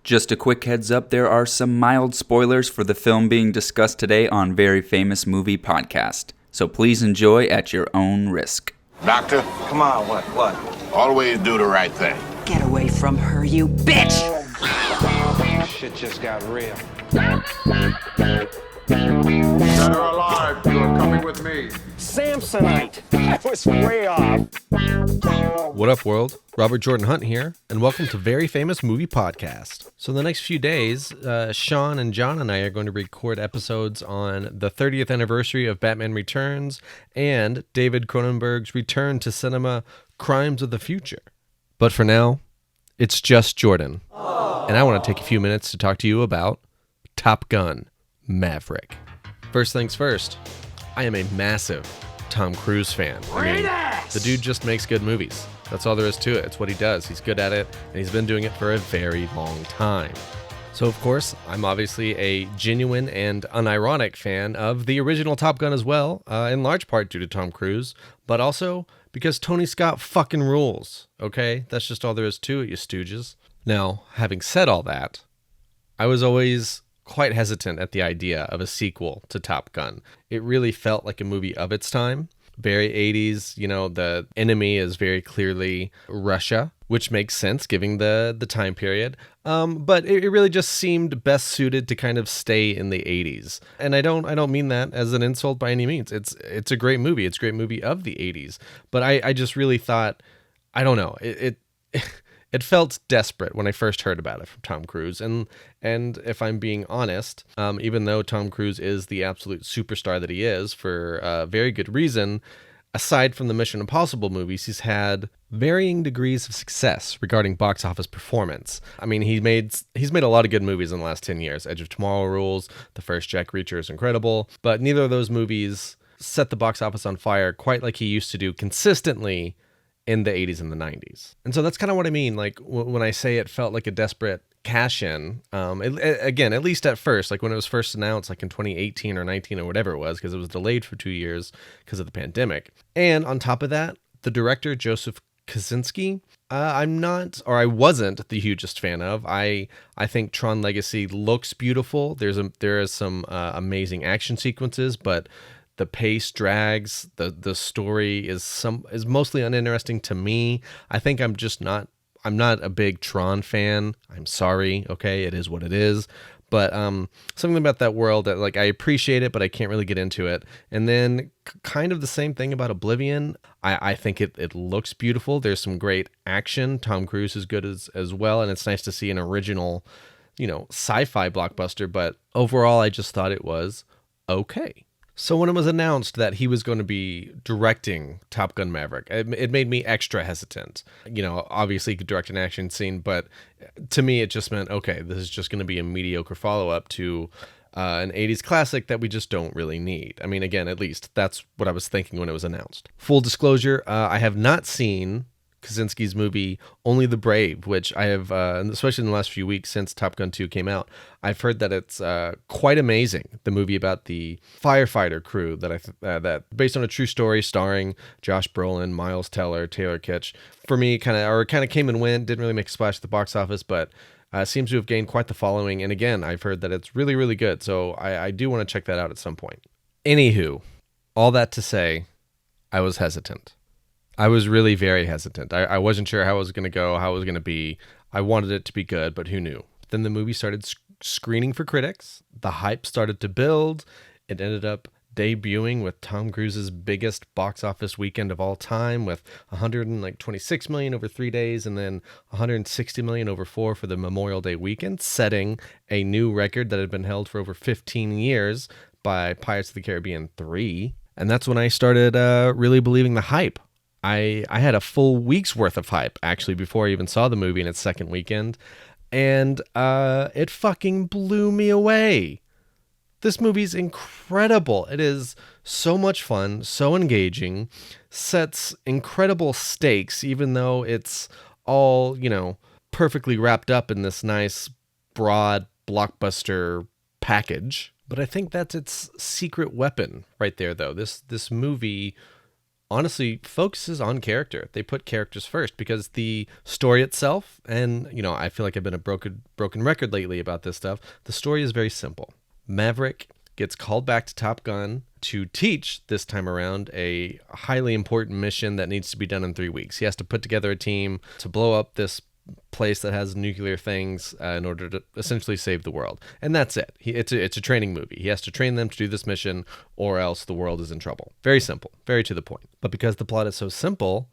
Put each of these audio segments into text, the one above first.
Just a quick heads up, there are some mild spoilers for the film being discussed today on Very Famous Movie Podcast, so please enjoy at your own risk. Doctor? Come on, what? Always do the right thing. Get away from her, you bitch! Shit just got real. Dead or alive, you are coming with me. Samsonite! I was way off. What up, world? Robert Jordan Hunt here, and welcome to Very Famous Movie Podcast. So the next few days, Sean and John and I are going to record episodes on the 30th anniversary of Batman Returns and David Cronenberg's return to cinema, Crimes of the Future. But for now, it's just Jordan. And I want to take a few minutes to talk to you about Top Gun: Maverick. First things first, I am a massive Tom Cruise fan. The dude just makes good movies. That's all there is to it. It's what he does. He's good at it, and he's been doing it for a very long time. So, of course, I'm obviously a genuine and unironic fan of the original Top Gun as well, in large part due to Tom Cruise, but also because Tony Scott fucking rules, okay? That's just all there is to it, you stooges. Now, having said all that, I was always quite hesitant at the idea of a sequel to Top Gun. It really felt like a movie of its time. Very 80s, the enemy is very clearly Russia, which makes sense given the time period. But it really just seemed best suited to kind of stay in the 80s. And I don't mean that as an insult by any means. It's a great movie. It's a great movie of the 80s. But I just really thought, I don't know, it felt desperate when I first heard about it from Tom Cruise. And if I'm being honest, even though Tom Cruise is the absolute superstar that he is for a very good reason, aside from the Mission Impossible movies, he's had varying degrees of success regarding box office performance. I mean, he's made a lot of good movies in the last 10 years. Edge of Tomorrow rules, the first Jack Reacher is incredible, but neither of those movies set the box office on fire quite like he used to do consistently in the 80s and the 90s. And so that's kind of what I mean. Like when I say it felt like a desperate cash-in, again, at least at first, like when it was first announced, like in 2018 or 19 or whatever it was, because it was delayed for 2 years because of the pandemic. And on top of that, the director, Joseph Kosinski, I wasn't the hugest fan of. I think Tron Legacy looks beautiful. There is some amazing action sequences, but the pace drags. The story is mostly uninteresting to me. I think I'm not a big Tron fan. I'm sorry. Okay, it is what it is. But something about that world that I appreciate it, but I can't really get into it. And then kind of the same thing about Oblivion. I think it looks beautiful. There's some great action. Tom Cruise is good as well, and it's nice to see an original, sci-fi blockbuster. But overall, I just thought it was okay. So when it was announced that he was going to be directing Top Gun Maverick, it made me extra hesitant. Obviously he could direct an action scene, but to me it just meant, okay, this is just going to be a mediocre follow-up to an 80s classic that we just don't really need. I mean, again, at least that's what I was thinking when it was announced. Full disclosure, I have not seen Kosinski's movie Only the Brave, which I have, especially in the last few weeks since Top Gun 2 came out, I've heard that it's quite amazing. The movie about the firefighter crew that based on a true story starring Josh Brolin, Miles Teller, Taylor Kitsch. For me, kind of came and went, didn't really make a splash at the box office, but seems to have gained quite the following. And again, I've heard that it's really, really good. So I do want to check that out at some point. Anywho, all that to say, I was hesitant. I was really very hesitant. I wasn't sure how it was going to go, how it was going to be. I wanted it to be good, but who knew? Then the movie started screening for critics. The hype started to build. It ended up debuting with Tom Cruise's biggest box office weekend of all time, with 126 million over 3 days and then 160 million over 4 for the Memorial Day weekend, setting a new record that had been held for over 15 years by Pirates of the Caribbean 3. And that's when I started really believing the hype. I had a full week's worth of hype, actually, before I even saw the movie in its second weekend, and it fucking blew me away. This movie's incredible. It is so much fun, so engaging, sets incredible stakes, even though it's all, perfectly wrapped up in this nice, broad, blockbuster package. But I think that's its secret weapon right there, though. This movie honestly focuses on character. They put characters first because the story itself, and I feel like I've been a broken record lately about this stuff. The story is very simple. Maverick gets called back to Top Gun to teach, this time around, a highly important mission that needs to be done in 3 weeks. He has to put together a team to blow up this place that has nuclear things in order to essentially save the world. And that's it. It's a training movie. He has to train them to do this mission or else the world is in trouble. Very simple, very to the point. But because the plot is so simple,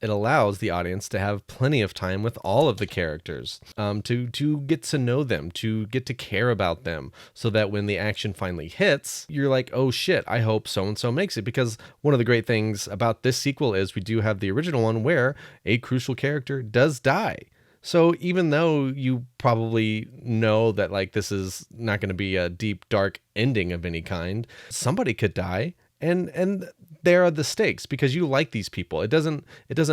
it allows the audience to have plenty of time with all of the characters, to get to know them, to get to care about them, so that when the action finally hits, you're like, oh shit, I hope so-and-so makes it. Because one of the great things about this sequel is we do have the original one where a crucial character does die. So even though you probably know that like this is not going to be a deep, dark ending of any kind, somebody could die. And there are the stakes because you like these people. It doesn't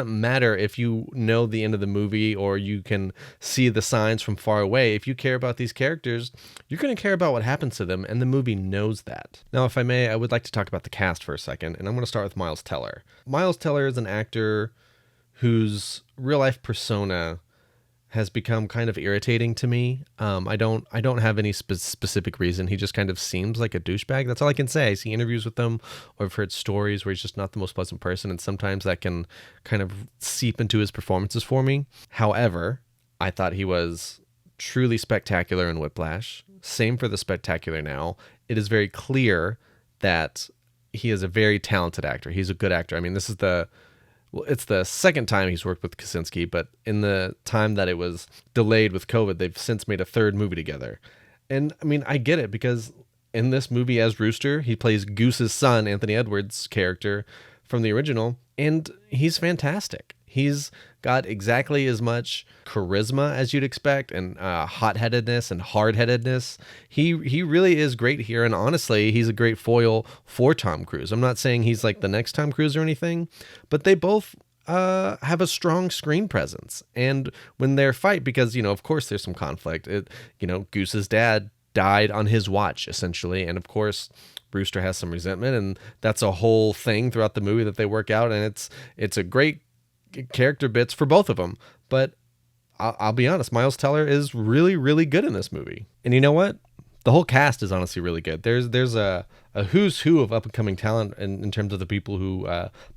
matter if you know the end of the movie or you can see the signs from far away. If you care about these characters, you're going to care about what happens to them, and the movie knows that. Now, if I may, I would like to talk about the cast for a second, and I'm going to start with Miles Teller. Miles Teller is an actor whose real-life persona has become kind of irritating to me. I don't have any specific reason. He just kind of seems like a douchebag. That's all I can say. I see interviews with him, or I've heard stories where he's just not the most pleasant person, and sometimes that can kind of seep into his performances for me. However, I thought he was truly spectacular in Whiplash. Same for The Spectacular Now. It is very clear that he is a very talented actor. He's a good actor. I mean, it's the second time he's worked with Kaczynski, but in the time that it was delayed with COVID, they've since made a third movie together. And I mean, I get it, because in this movie as Rooster, he plays Goose's son, Anthony Edwards' character from the original, and he's fantastic. He's got exactly as much charisma as you'd expect, and hot-headedness and hard-headedness. He really is great here, and honestly, he's a great foil for Tom Cruise. I'm not saying he's like the next Tom Cruise or anything, but they both have a strong screen presence. And when they fight, because, of course there's some conflict. Goose's dad died on his watch, essentially, and of course Rooster has some resentment, and that's a whole thing throughout the movie that they work out, and it's a great character bits for both of them. But I'll be honest, Miles Teller is really, really good in this movie. And you know what? The whole cast is honestly really good. There's a who's who of up-and-coming talent in terms of the people who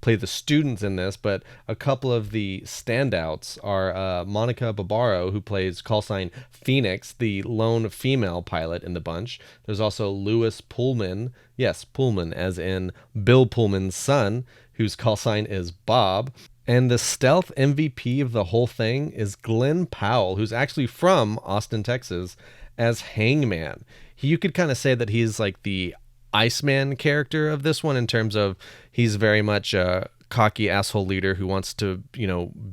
play the students in this, but a couple of the standouts are Monica Barbaro, who plays call sign Phoenix, the lone female pilot in the bunch. There's also Louis Pullman, yes, Pullman as in Bill Pullman's son, whose call sign is Bob. And the stealth MVP of the whole thing is Glenn Powell, who's actually from Austin, Texas, as Hangman. You could kind of say that he's like the Iceman character of this one, in terms of he's very much a cocky asshole leader who wants to,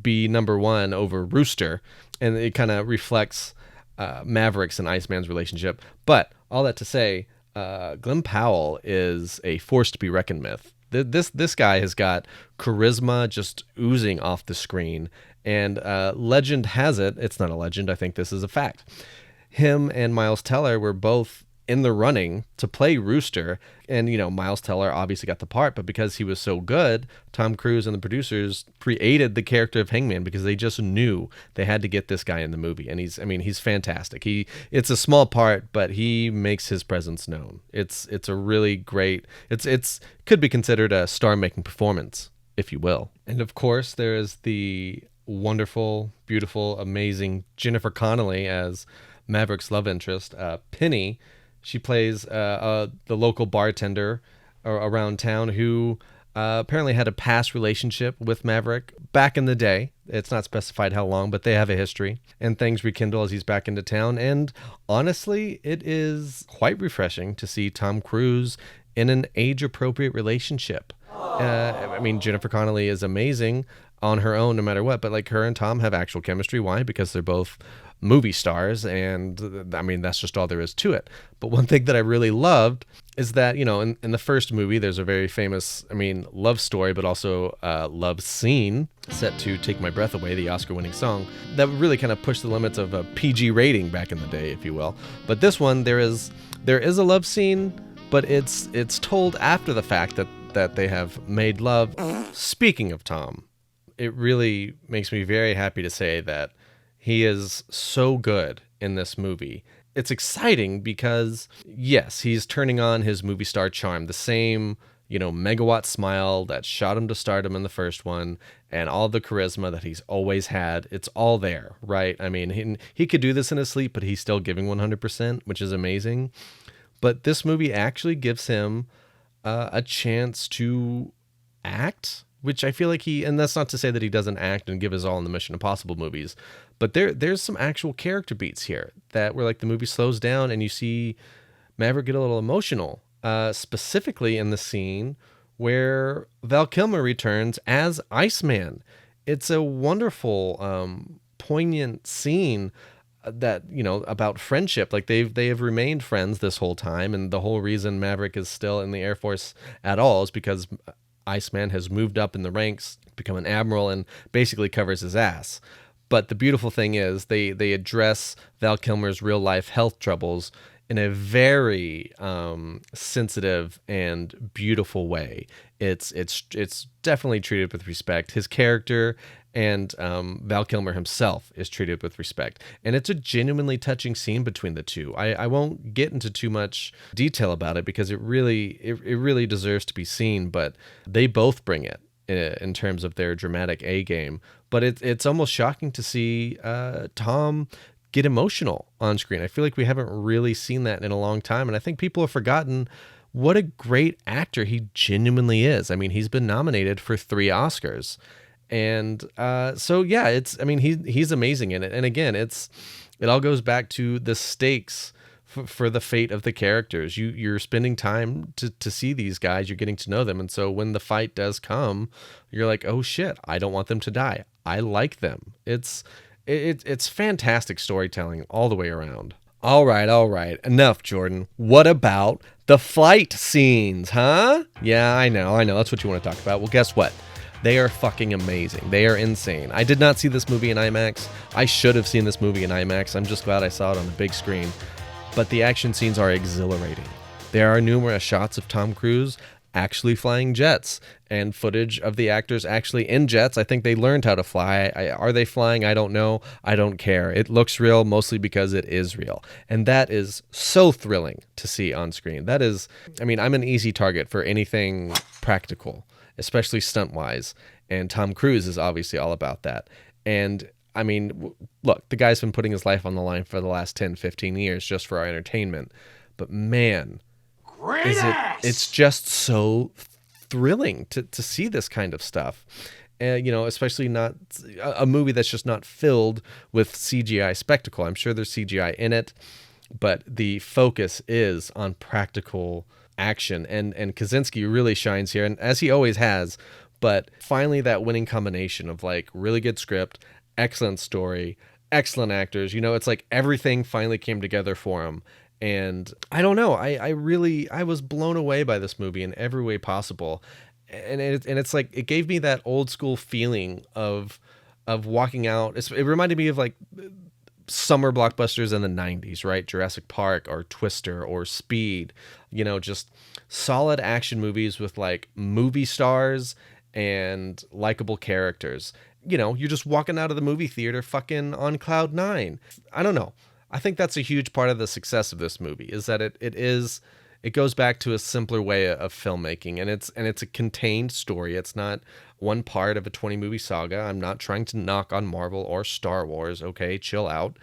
be number one over Rooster. And it kind of reflects Maverick's and Iceman's relationship. But all that to say, Glenn Powell is a force to be reckoned with. This guy has got charisma just oozing off the screen, and legend has it, it's not a legend, I think this is a fact. Him and Miles Teller were both in the running to play Rooster, and Miles Teller obviously got the part, but because he was so good, Tom Cruise and the producers created the character of Hangman because they just knew they had to get this guy in the movie. And he's fantastic. It's a small part, but he makes his presence known. It's a really great, it's could be considered a star-making performance, if you will. And of course, there is the wonderful, beautiful, amazing Jennifer Connelly as Maverick's love interest, Penny. She plays the local bartender around town who apparently had a past relationship with Maverick back in the day. It's not specified how long, but they have a history, and things rekindle as he's back into town. And honestly, it is quite refreshing to see Tom Cruise in an age-appropriate relationship. Jennifer Connelly is amazing on her own no matter what, but like her and Tom have actual chemistry. Why? Because they're both movie stars, and that's just all there is to it. But one thing that I really loved is that, in the first movie, there's a very famous, love story, but also love scene set to Take My Breath Away, the Oscar-winning song, that really kind of pushed the limits of a PG rating back in the day, if you will. But this one, there is a love scene, but it's told after the fact that that they have made love. Speaking of Tom, it really makes me very happy to say that he is so good in this movie. It's exciting because, yes, he's turning on his movie star charm, the same, megawatt smile that shot him to stardom in the first one, and all the charisma that he's always had. It's all there, right? I mean, he could do this in his sleep, but he's still giving 100%, which is amazing. But this movie actually gives him a chance to act, which I feel like and that's not to say that he doesn't act and give his all in the Mission Impossible movies, but there's some actual character beats here that where like the movie slows down and you see Maverick get a little emotional, specifically in the scene where Val Kilmer returns as Iceman. It's a wonderful, poignant scene that, about friendship. Like they have remained friends this whole time, and the whole reason Maverick is still in the Air Force at all is because Iceman has moved up in the ranks, become an admiral, and basically covers his ass. But the beautiful thing is they address Val Kilmer's real life health troubles in a very sensitive and beautiful way. It's definitely treated with respect. His character and Val Kilmer himself is treated with respect. And it's a genuinely touching scene between the two. I won't get into too much detail about it because it really deserves to be seen, but they both bring it in terms of their dramatic A game. But it's almost shocking to see Tom get emotional on screen. I feel like we haven't really seen that in a long time, and I think people have forgotten what a great actor he genuinely is. I mean, he's been nominated for 3 Oscars. And so yeah, he's amazing in it. And again, it all goes back to the stakes for the fate of the characters. You're spending time to see these guys, you're getting to know them. And so when the fight does come, you're like, oh shit, I don't want them to die. I like them. It's fantastic storytelling all the way around. All right. Enough, Jordan. What about the fight scenes, huh? Yeah, I know. That's what you want to talk about. Well, guess what? They are fucking amazing. They are insane. I did not see this movie in IMAX. I should have seen this movie in IMAX. I'm just glad I saw it on the big screen. But the action scenes are exhilarating. There are numerous shots of Tom Cruise actually flying jets and footage of the actors actually in jets. I think they learned how to fly. Are they flying? I don't know. I don't care. It looks real mostly because it is real. And that is so thrilling to see on screen. I'm an easy target for anything practical, especially stunt-wise. And Tom Cruise is obviously all about that. And I mean, look, the guy's been putting his life on the line for the last 10, 15 years just for our entertainment. But man, it's just so thrilling to see this kind of stuff. Especially not a movie that's just not filled with CGI spectacle. I'm sure there's CGI in it, but the focus is on practical action. And Kaczynski really shines here, and as he always has. But finally, that winning combination of like really good script, excellent story, excellent actors. It's like everything finally came together for him. And I don't know, I was blown away by this movie in every way possible. And it's like, it gave me that old school feeling of walking out. It reminded me of like summer blockbusters in the 90s, right? Jurassic Park or Twister or Speed, just solid action movies with like movie stars and likable characters. You're just walking out of the movie theater fucking on cloud 9. I don't know. I think that's a huge part of the success of this movie is that it goes back to a simpler way of filmmaking, and it's a contained story. It's not one part of a 20 movie saga. I'm not trying to knock on Marvel or Star Wars. Okay, chill out.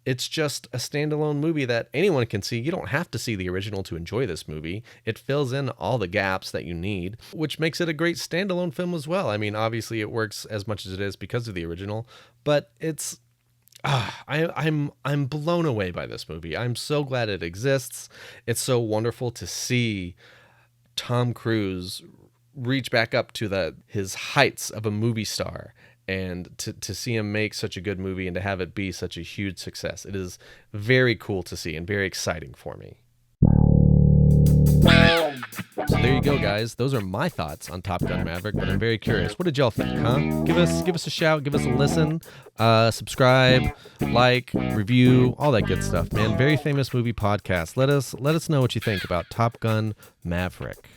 It's just a standalone movie that anyone can see. You don't have to see the original to enjoy this movie. It fills in all the gaps that you need, which makes it a great standalone film as well. I mean, obviously it works as much as it is because of the original, but it's I'm blown away by this movie. I'm so glad it exists. It's so wonderful to see Tom Cruise reach back up to his heights of a movie star, and to see him make such a good movie and to have it be such a huge success. It is very cool to see and very exciting for me. So there you go, guys. Those are my thoughts on Top Gun Maverick, but I'm very curious. What did y'all think, huh? Give us a shout, give us a listen, subscribe, like, review, all that good stuff, man. Very Famous Movie Podcast. Let us know what you think about Top Gun Maverick.